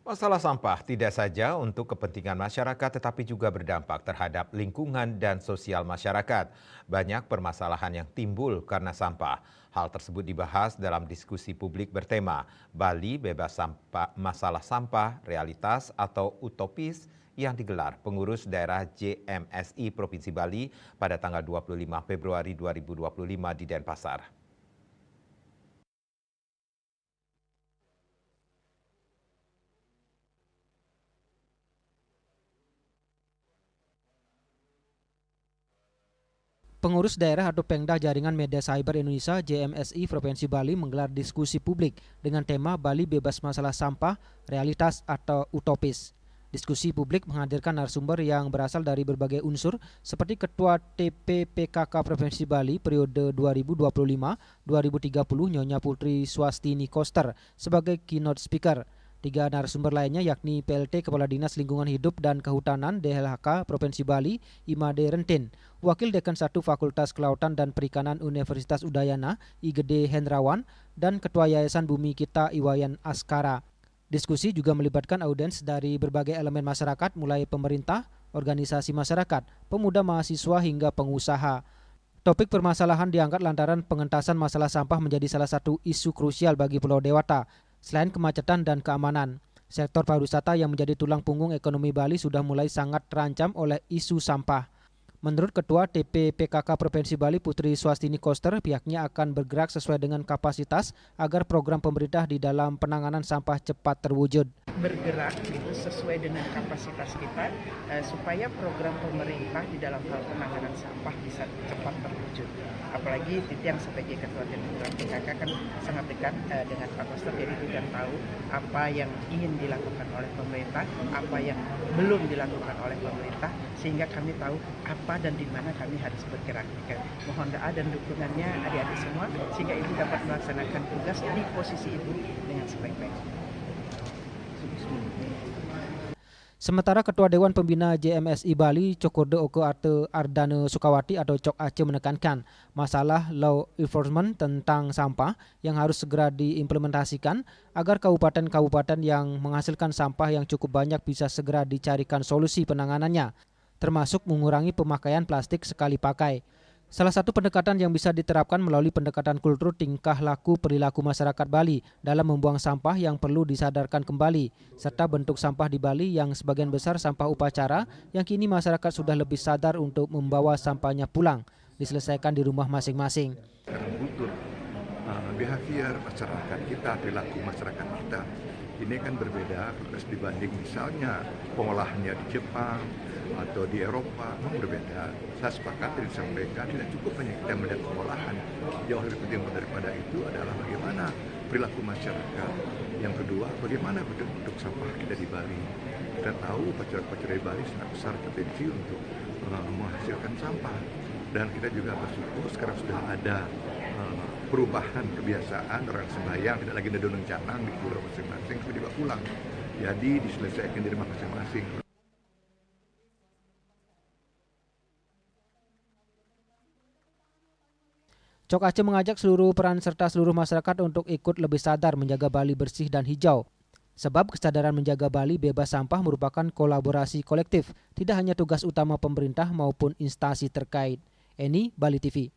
Masalah sampah tidak saja untuk kepentingan masyarakat tetapi juga berdampak terhadap lingkungan dan sosial masyarakat. Banyak permasalahan yang timbul karena sampah. Hal tersebut dibahas dalam diskusi publik bertema Bali bebas sampah, masalah sampah, realitas atau utopis yang digelar pengurus daerah JMSI Provinsi Bali pada tanggal 25 Februari 2025 di Denpasar. Pengurus daerah atau Pengda Jaringan Media Cyber Indonesia JMSI Provinsi Bali menggelar diskusi publik dengan tema Bali Bebas Masalah Sampah, Realitas atau Utopis. Diskusi publik menghadirkan narasumber yang berasal dari berbagai unsur seperti Ketua TPPKK Provinsi Bali periode 2025-2030 Nyonya Putri Swastini Koster sebagai keynote speaker. Tiga narasumber lainnya yakni PLT Kepala Dinas Lingkungan Hidup dan Kehutanan DLHK Provinsi Bali, Imade Rentin, Wakil Dekan 1 Fakultas Kelautan dan Perikanan Universitas Udayana, Igede Hendrawan, dan Ketua Yayasan Bumi Kita Iwayan Askara. Diskusi juga melibatkan audiens dari berbagai elemen masyarakat mulai pemerintah, organisasi masyarakat, pemuda mahasiswa hingga pengusaha. Topik permasalahan diangkat lantaran pengentasan masalah sampah menjadi salah satu isu krusial bagi Pulau Dewata. Selain kemacetan dan keamanan, sektor pariwisata yang menjadi tulang punggung ekonomi Bali sudah mulai sangat terancam oleh isu sampah. Menurut Ketua TPPKK Provinsi Bali Putri Swastini Koster, pihaknya akan bergerak sesuai dengan kapasitas agar program pemerintah di dalam penanganan sampah cepat terwujud. Bergerak gitu sesuai dengan kapasitas kita supaya program pemerintah di dalam hal penanganan sampah bisa cepat terwujud. Apalagi Titian sebagai Ketua TPPKK kan sangat dekat dengan Pak Koster, jadi Titian tahu apa yang ingin dilakukan oleh pemerintah, apa yang belum dilakukan oleh pemerintah, sehingga kami tahu apa dan di mana kami harus bergerak. Mohon doa dan dukungannya adik-adik semua sehingga ibu dapat melaksanakan tugas di posisi ibu dengan sebaik-baiknya. Sementara Ketua Dewan Pembina JMSI Bali Cokordo Oko Arte Ardane Sukawati atau Cok Aceh menekankan masalah law enforcement tentang sampah yang harus segera diimplementasikan agar kabupaten-kabupaten yang menghasilkan sampah yang cukup banyak bisa segera dicarikan solusi penanganannya, termasuk mengurangi pemakaian plastik sekali pakai. Salah satu pendekatan yang bisa diterapkan melalui pendekatan kultur tingkah laku perilaku masyarakat Bali dalam membuang sampah yang perlu disadarkan kembali, serta bentuk sampah di Bali yang sebagian besar sampah upacara yang kini masyarakat sudah lebih sadar untuk membawa sampahnya pulang, diselesaikan di rumah masing-masing. Kultur, behavior masyarakat kita, perilaku masyarakat kita ini kan berbeda dibanding misalnya pengolahannya di Jepang atau di Eropa, memang berbeda. Saya sepakat disampaikan tidak cukup hanya kita melihat pengolahan, jauh lebih penting daripada itu adalah bagaimana perilaku masyarakat. Yang kedua, bagaimana bentuk sampah kita di Bali. Kita tahu upacara-upacara di Bali sangat besar potensi untuk menghasilkan sampah, dan kita juga bersyukur sekarang sudah ada perubahan kebiasaan orang sembahyang tidak lagi nedunung canang di pura masing-masing, tapi dibawa pulang, jadi diselesaikan di rumah masing-masing. Cok Aceh mengajak seluruh peran serta seluruh masyarakat untuk ikut lebih sadar menjaga Bali bersih dan hijau. Sebab kesadaran menjaga Bali bebas sampah merupakan kolaborasi kolektif, tidak hanya tugas utama pemerintah maupun instansi terkait. Eni, Bali TV.